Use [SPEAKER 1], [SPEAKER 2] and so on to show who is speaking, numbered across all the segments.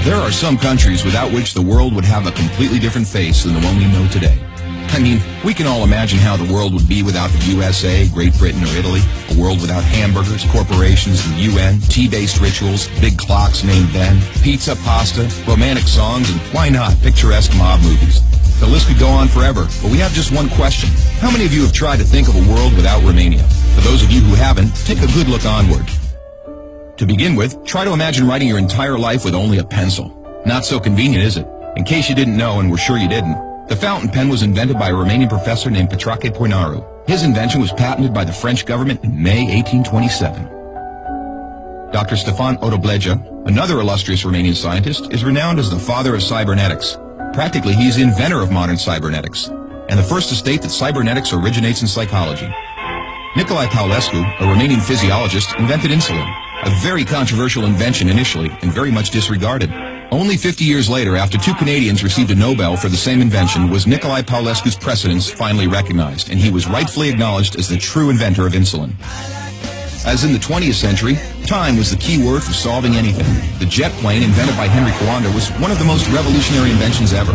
[SPEAKER 1] There are some countries without which the world would have a completely different face than the one we know today. I mean, we can all imagine how the world would be without the USA, Great Britain, or Italy. A world without hamburgers, corporations, the UN, tea-based rituals, big clocks named Ben, pizza, pasta, romantic songs, and why not, picturesque mob movies. The list could go on forever, but we have just one question. How many of you have tried to think of a world without Romania? For those of you who haven't, take a good look onward. To begin with, try to imagine writing your entire life with only a pencil. Not so convenient, is it? In case you didn't know, and we're sure you didn't, the fountain pen was invented by a Romanian professor named Petrache Poinaru. His invention was patented by the French government in May 1827. Dr. Stefan Odobleja, another illustrious Romanian scientist, is renowned as the father of cybernetics. Practically, he's the inventor of modern cybernetics, and the first to state that cybernetics originates in psychology. Nicolae Paulescu, a Romanian physiologist, invented insulin, a very controversial invention initially and very much disregarded. Only 50 years later, after two Canadians received a Nobel for the same invention, was Nicolae Paulescu's precedence finally recognized, and he was rightfully acknowledged as the true inventor of insulin. As in the 20th century, time was the key word for solving anything. The jet plane, invented by Henry Coanda, was one of the most revolutionary inventions ever.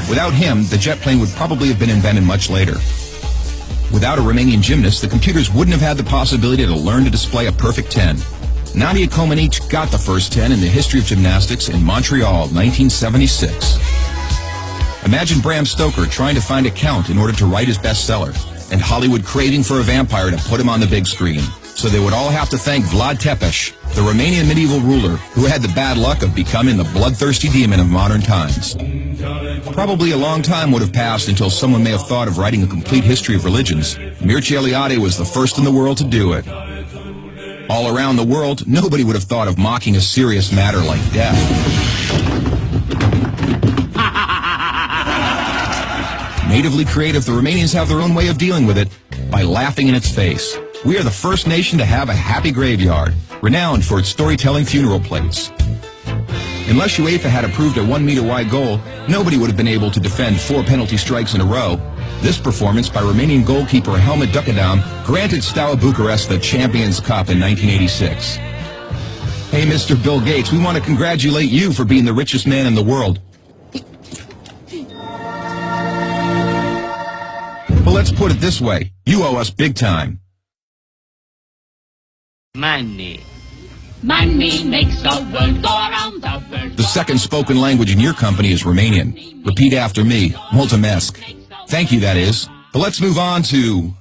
[SPEAKER 1] Without him, the jet plane would probably have been invented much later. Without a Romanian gymnast, the computers wouldn't have had the possibility to learn to display a perfect 10. Nadia Comaneci got the first 10 in the history of gymnastics in Montreal, 1976. Imagine Bram Stoker trying to find a count in order to write his bestseller, and Hollywood craving for a vampire to put him on the big screen. So they would all have to thank Vlad Tepes, the Romanian medieval ruler who had the bad luck of becoming the bloodthirsty demon of modern times. Probably a long time would have passed until someone may have thought of writing a complete history of religions. Mircea Eliade was the first in the world to do it. All around the world, nobody would have thought of mocking a serious matter like death. Natively creative, the Romanians have their own way of dealing with it, by laughing in its face. We are the first nation to have a happy graveyard, renowned for its storytelling funeral plates. Unless UEFA had approved a 1-meter-wide goal, nobody would have been able to defend 4 penalty strikes in a row. This performance by Romanian goalkeeper Helmut Ducadam granted Steaua Bucharest the Champions Cup in 1986. Hey, Mr. Bill Gates, we want to congratulate you for being the richest man in the world. But let's put it this way, you owe us big time.
[SPEAKER 2] Money. Money makes the world go around the world.
[SPEAKER 1] The second spoken language in your company is Romanian. Repeat after me, mulțumesc. Thank you, that is. But let's move on to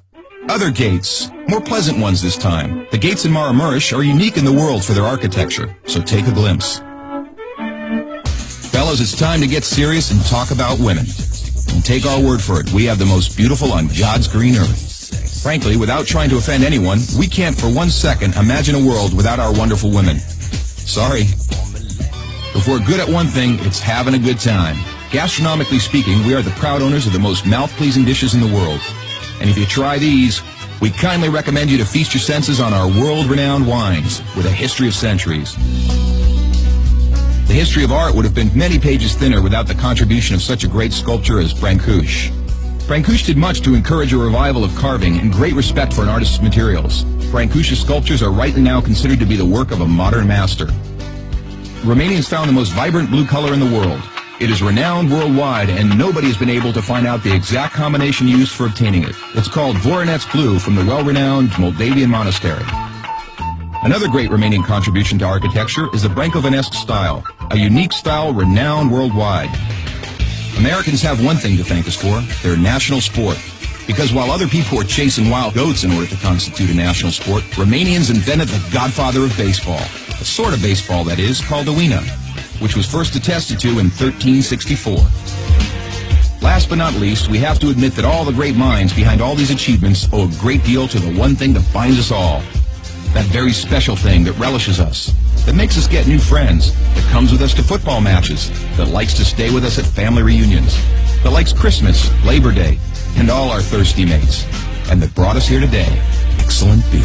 [SPEAKER 1] other gates, more pleasant ones this time. The gates in Maramureș are unique in the world for their architecture, so take a glimpse. Fellas, it's time to get serious and talk about women. And take our word for it, we have the most beautiful on God's green earth. Frankly, without trying to offend anyone, we can't for 1 second imagine a world without our wonderful women. Sorry. If we're good at one thing, it's having a good time. Gastronomically speaking, we are the proud owners of the most mouth-pleasing dishes in the world. And if you try these, we kindly recommend you to feast your senses on our world-renowned wines with a history of centuries. The history of art would have been many pages thinner without the contribution of such a great sculptor as Brancusi. Brancusi did much to encourage a revival of carving and great respect for an artist's materials. Brancusi's sculptures are rightly now considered to be the work of a modern master. Romanians found the most vibrant blue color in the world. It is renowned worldwide, and nobody has been able to find out the exact combination used for obtaining it. It's called Voronezh blue from the well-renowned Moldavian monastery. Another great Romanian contribution to architecture is the Brâncovenesque style, a unique style renowned worldwide. Americans have one thing to thank us for, their national sport. Because while other people were chasing wild goats in order to constitute a national sport, Romanians invented the godfather of baseball. A sort of baseball, that is, called Oina, which was first attested to in 1364. Last but not least, we have to admit that all the great minds behind all these achievements owe a great deal to the one thing that binds us all. That very special thing that relishes us, that makes us get new friends, that comes with us to football matches, that likes to stay with us at family reunions, that likes Christmas, Labor Day, and all our thirsty mates, and that brought us here today, excellent beer.